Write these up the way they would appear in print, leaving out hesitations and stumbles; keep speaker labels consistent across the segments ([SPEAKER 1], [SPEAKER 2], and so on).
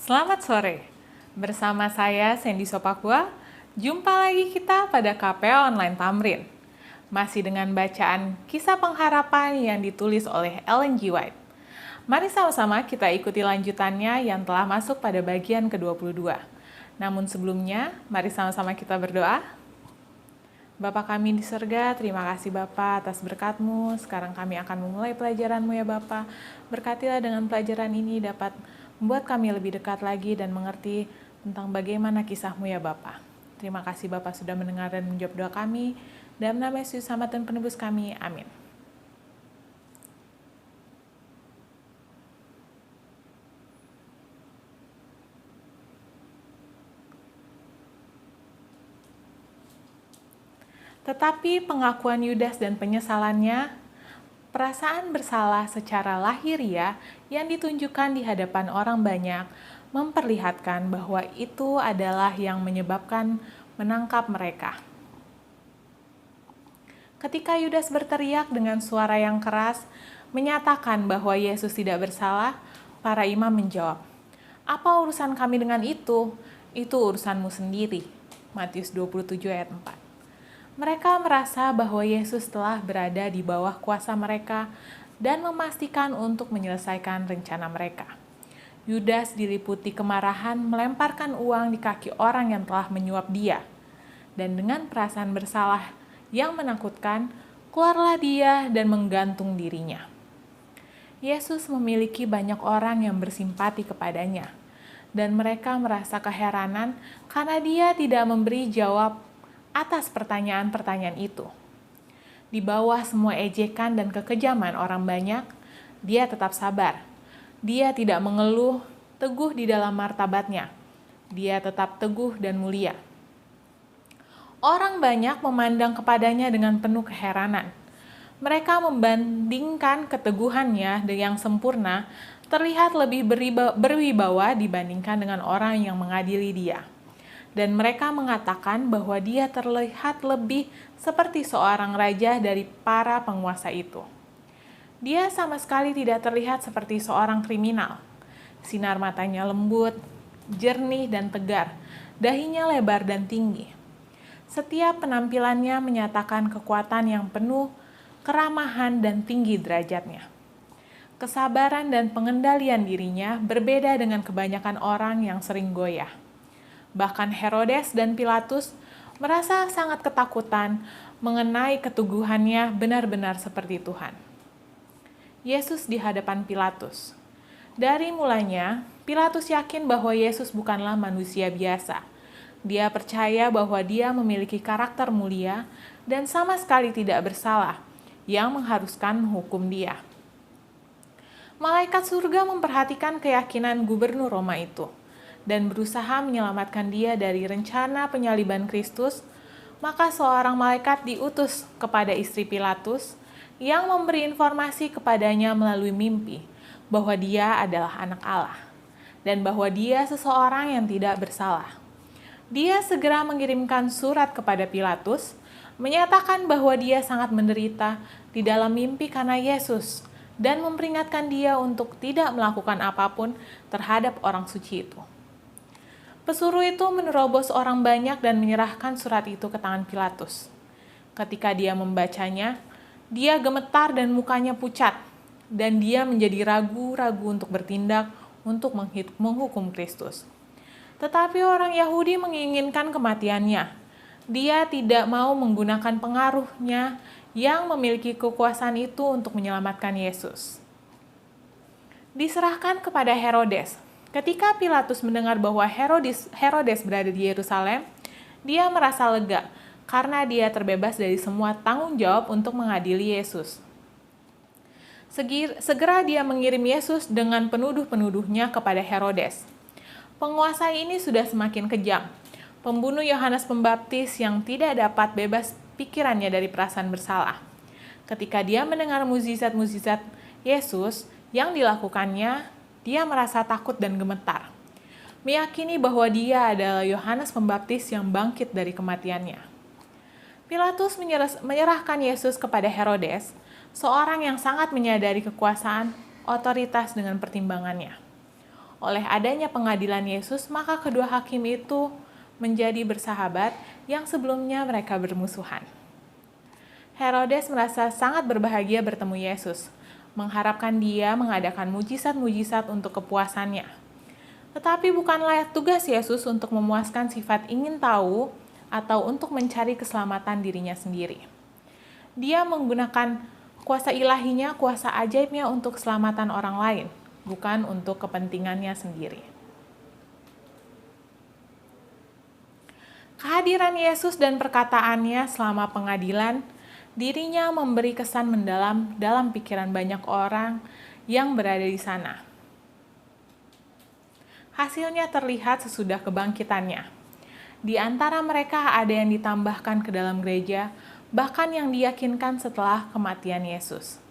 [SPEAKER 1] Selamat sore, bersama saya Sandy Sopakua. Jumpa lagi kita pada KPO Online Tamrin. Masih dengan bacaan Kisah Pengharapan yang ditulis oleh Ellen G. White. Mari sama-sama kita ikuti lanjutannya yang telah masuk pada bagian ke-22. Namun sebelumnya, mari sama-sama kita berdoa. Bapa kami di surga, terima kasih Bapa atas berkat-Mu. Sekarang kami akan memulai pelajaran-Mu ya Bapa. Berkatilah dengan pelajaran ini dapat membuat kami lebih dekat lagi dan mengerti tentang bagaimana kisah-Mu ya Bapa. Terima kasih Bapa sudah mendengar dan menjawab doa kami. Dalam nama Yesus Selamat dan Penebus kami, amin. Tetapi pengakuan Yudas dan penyesalannya, perasaan bersalah secara lahiriah yang ditunjukkan di hadapan orang banyak, memperlihatkan bahwa itu adalah yang menyebabkan menangkap mereka. Ketika Yudas berteriak dengan suara yang keras, menyatakan bahwa Yesus tidak bersalah, para imam menjawab, "Apa urusan kami dengan itu? Itu urusanmu sendiri." Matius 27 ayat 4. Mereka merasa bahwa Yesus telah berada di bawah kuasa mereka dan memastikan untuk menyelesaikan rencana mereka. Yudas diliputi kemarahan melemparkan uang di kaki orang yang telah menyuap dia. Dan dengan perasaan bersalah yang menakutkan, keluarlah dia dan menggantung dirinya. Yesus memiliki banyak orang yang bersimpati kepadanya, dan mereka merasa keheranan karena dia tidak memberi jawab atas pertanyaan-pertanyaan itu. Di bawah semua ejekan dan kekejaman orang banyak, dia tetap sabar. Dia tidak mengeluh, teguh di dalam martabatnya. Dia tetap teguh dan mulia. Orang banyak memandang kepadanya dengan penuh keheranan. Mereka membandingkan keteguhannya yang sempurna terlihat lebih berwibawa dibandingkan dengan orang yang mengadili dia. Dan mereka mengatakan bahwa dia terlihat lebih seperti seorang raja dari para penguasa itu. Dia sama sekali tidak terlihat seperti seorang kriminal. Sinar matanya lembut, jernih dan tegar, dahinya lebar dan tinggi. Setiap penampilannya menyatakan kekuatan yang penuh, keramahan dan tinggi derajatnya. Kesabaran dan pengendalian dirinya berbeda dengan kebanyakan orang yang sering goyah. Bahkan Herodes dan Pilatus merasa sangat ketakutan mengenai keteguhannya benar-benar seperti Tuhan. Yesus di hadapan Pilatus. Dari mulanya, Pilatus yakin bahwa Yesus bukanlah manusia biasa. Dia percaya bahwa dia memiliki karakter mulia dan sama sekali tidak bersalah, yang mengharuskan menghukum dia. Malaikat surga memperhatikan keyakinan gubernur Roma itu dan berusaha menyelamatkan dia dari rencana penyaliban Kristus. Maka seorang malaikat diutus kepada istri Pilatus yang memberi informasi kepadanya melalui mimpi bahwa dia adalah anak Allah dan bahwa dia seseorang yang tidak bersalah. Dia segera mengirimkan surat kepada Pilatus, menyatakan bahwa dia sangat menderita di dalam mimpi karena Yesus dan memperingatkan dia untuk tidak melakukan apapun terhadap orang suci itu. Pesuruh itu menerobos orang banyak dan menyerahkan surat itu ke tangan Pilatus. Ketika dia membacanya, dia gemetar dan mukanya pucat, dan dia menjadi ragu-ragu untuk bertindak untuk menghukum Kristus. Tetapi orang Yahudi menginginkan kematiannya. Dia tidak mau menggunakan pengaruhnya yang memiliki kekuasaan itu untuk menyelamatkan Yesus. Diserahkan kepada Herodes. Ketika Pilatus mendengar bahwa Herodes berada di Yerusalem, dia merasa lega karena dia terbebas dari semua tanggung jawab untuk mengadili Yesus. Segera dia mengirim Yesus dengan penuduh-penuduhnya kepada Herodes. Penguasa ini sudah semakin kejam. Pembunuh Yohanes Pembaptis yang tidak dapat bebas pikirannya dari perasaan bersalah. Ketika dia mendengar mukjizat-mukjizat Yesus yang dilakukannya, dia merasa takut dan gemetar, meyakini bahwa dia adalah Yohanes Pembaptis yang bangkit dari kematiannya. Pilatus menyerahkan Yesus kepada Herodes, seorang yang sangat menyadari kekuasaan, otoritas dengan pertimbangannya. Oleh adanya pengadilan Yesus, maka kedua hakim itu menjadi bersahabat yang sebelumnya mereka bermusuhan. Herodes merasa sangat berbahagia bertemu Yesus, mengharapkan dia mengadakan mujizat-mujizat untuk kepuasannya. Tetapi bukanlah tugas Yesus untuk memuaskan sifat ingin tahu atau untuk mencari keselamatan dirinya sendiri. Dia menggunakan kuasa ilahinya, kuasa ajaibnya untuk keselamatan orang lain, bukan untuk kepentingannya sendiri. Kehadiran Yesus dan perkataannya selama pengadilan, dirinya memberi kesan mendalam dalam pikiran banyak orang yang berada di sana. Hasilnya terlihat sesudah kebangkitannya. Di antara mereka ada yang ditambahkan ke dalam gereja, bahkan yang diyakinkan setelah kematian Yesus.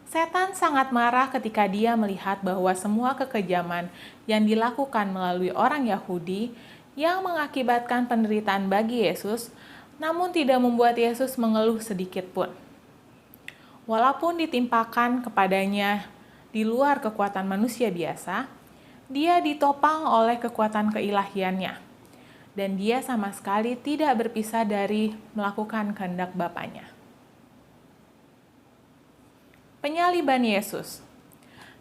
[SPEAKER 1] Setan sangat marah ketika dia melihat bahwa semua kekejaman yang dilakukan melalui orang Yahudi yang mengakibatkan penderitaan bagi Yesus, namun tidak membuat Yesus mengeluh sedikit pun. Walaupun ditimpakan kepadanya di luar kekuatan manusia biasa, dia ditopang oleh kekuatan keilahiannya, dan dia sama sekali tidak berpisah dari melakukan kehendak Bapanya. Penyaliban Yesus.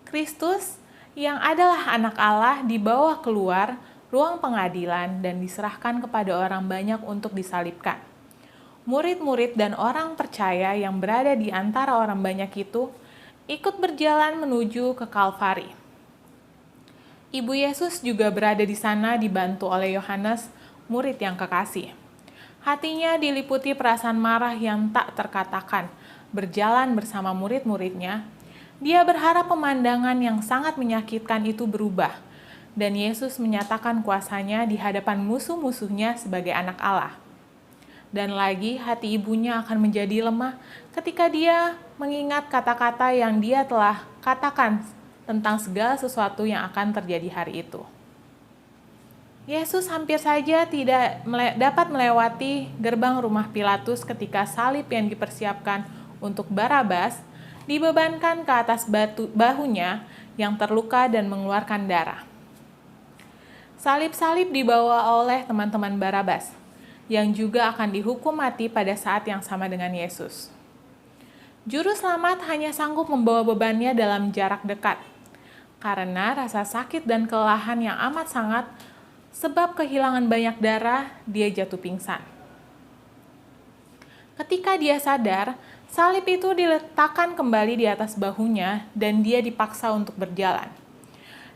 [SPEAKER 1] Kristus yang adalah anak Allah dibawa keluar ruang pengadilan dan diserahkan kepada orang banyak untuk disalibkan. Murid-murid dan orang percaya yang berada di antara orang banyak itu ikut berjalan menuju ke Kalvari. Ibu Yesus juga berada di sana dibantu oleh Yohanes, murid yang kekasih. Hatinya diliputi perasaan marah yang tak terkatakan. Berjalan bersama murid-muridnya, dia berharap pemandangan yang sangat menyakitkan itu berubah, dan Yesus menyatakan kuasanya di hadapan musuh-musuhnya sebagai anak Allah. Dan lagi hati ibunya akan menjadi lemah ketika dia mengingat kata-kata yang dia telah katakan tentang segala sesuatu yang akan terjadi hari itu. Yesus hampir saja tidak dapat melewati gerbang rumah Pilatus ketika salib yang dipersiapkan untuk Barabas dibebankan ke atas bahunya yang terluka dan mengeluarkan darah. Salib-salib dibawa oleh teman-teman Barabas, yang juga akan dihukum mati pada saat yang sama dengan Yesus. Juru selamat hanya sanggup membawa bebannya dalam jarak dekat, karena rasa sakit dan kelelahan yang amat sangat, sebab kehilangan banyak darah, dia jatuh pingsan. Ketika dia sadar, salib itu diletakkan kembali di atas bahunya dan dia dipaksa untuk berjalan.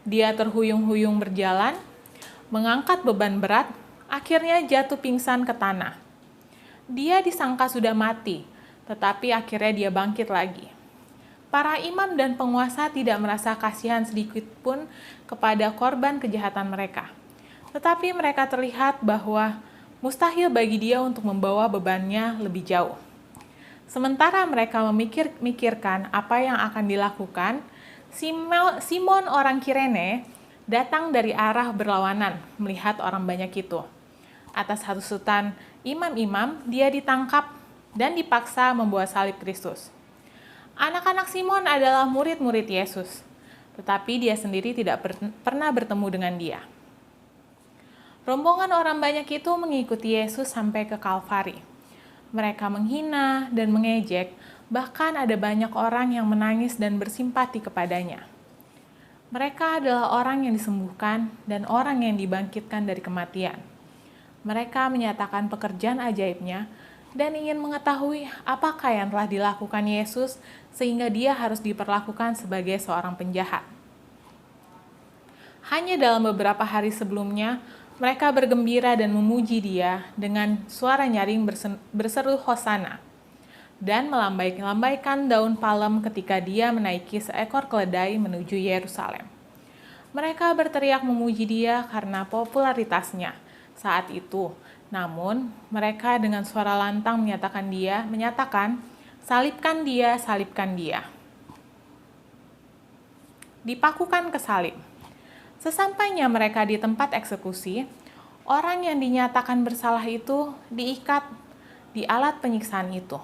[SPEAKER 1] Dia terhuyung-huyung berjalan, mengangkat beban berat, akhirnya jatuh pingsan ke tanah. Dia disangka sudah mati, tetapi akhirnya dia bangkit lagi. Para imam dan penguasa tidak merasa kasihan sedikit pun kepada korban kejahatan mereka. Tetapi mereka terlihat bahwa mustahil bagi dia untuk membawa bebannya lebih jauh. Sementara mereka memikirkan apa yang akan dilakukan, Simon orang Kirene datang dari arah berlawanan melihat orang banyak itu. Atas hasutan imam-imam, dia ditangkap dan dipaksa membawa salib Kristus. Anak-anak Simon adalah murid-murid Yesus, tetapi dia sendiri tidak pernah bertemu dengan dia. Rombongan orang banyak itu mengikuti Yesus sampai ke Kalvari. Mereka menghina dan mengejek, bahkan ada banyak orang yang menangis dan bersimpati kepadanya. Mereka adalah orang yang disembuhkan dan orang yang dibangkitkan dari kematian. Mereka menyatakan pekerjaan ajaibnya dan ingin mengetahui apakah yang telah dilakukan Yesus sehingga dia harus diperlakukan sebagai seorang penjahat. Hanya dalam beberapa hari sebelumnya, mereka bergembira dan memuji dia dengan suara nyaring berseru Hosana dan melambaikan daun palem ketika dia menaiki seekor keledai menuju Yerusalem. Mereka berteriak memuji dia karena popularitasnya saat itu. Namun, mereka dengan suara lantang menyatakan, salibkan dia, salibkan dia. Dipakukan ke salib. Sesampainya mereka di tempat eksekusi, orang yang dinyatakan bersalah itu diikat di alat penyiksaan itu.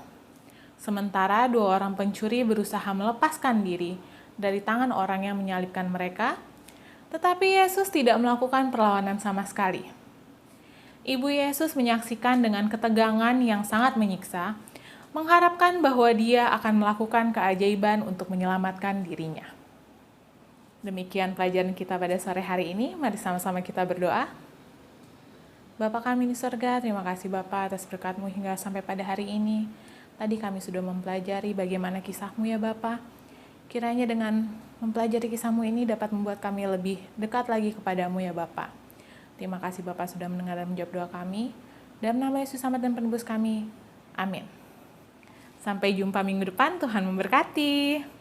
[SPEAKER 1] Sementara dua orang pencuri berusaha melepaskan diri dari tangan orang yang menyalibkan mereka, tetapi Yesus tidak melakukan perlawanan sama sekali. Ibu Yesus menyaksikan dengan ketegangan yang sangat menyiksa, mengharapkan bahwa dia akan melakukan keajaiban untuk menyelamatkan dirinya. Demikian pelajaran kita pada sore hari ini. Mari sama-sama kita berdoa. Bapa kami di surga, terima kasih Bapa atas berkat-Mu hingga sampai pada hari ini. Tadi kami sudah mempelajari bagaimana kisah-Mu ya Bapa. Kiranya dengan mempelajari kisah-Mu ini dapat membuat kami lebih dekat lagi kepadamu ya Bapa. Terima kasih Bapa sudah mendengar dan menjawab doa kami. Dalam nama Yesus Selamat dan Penebus kami. Amin. Sampai jumpa minggu depan, Tuhan memberkati.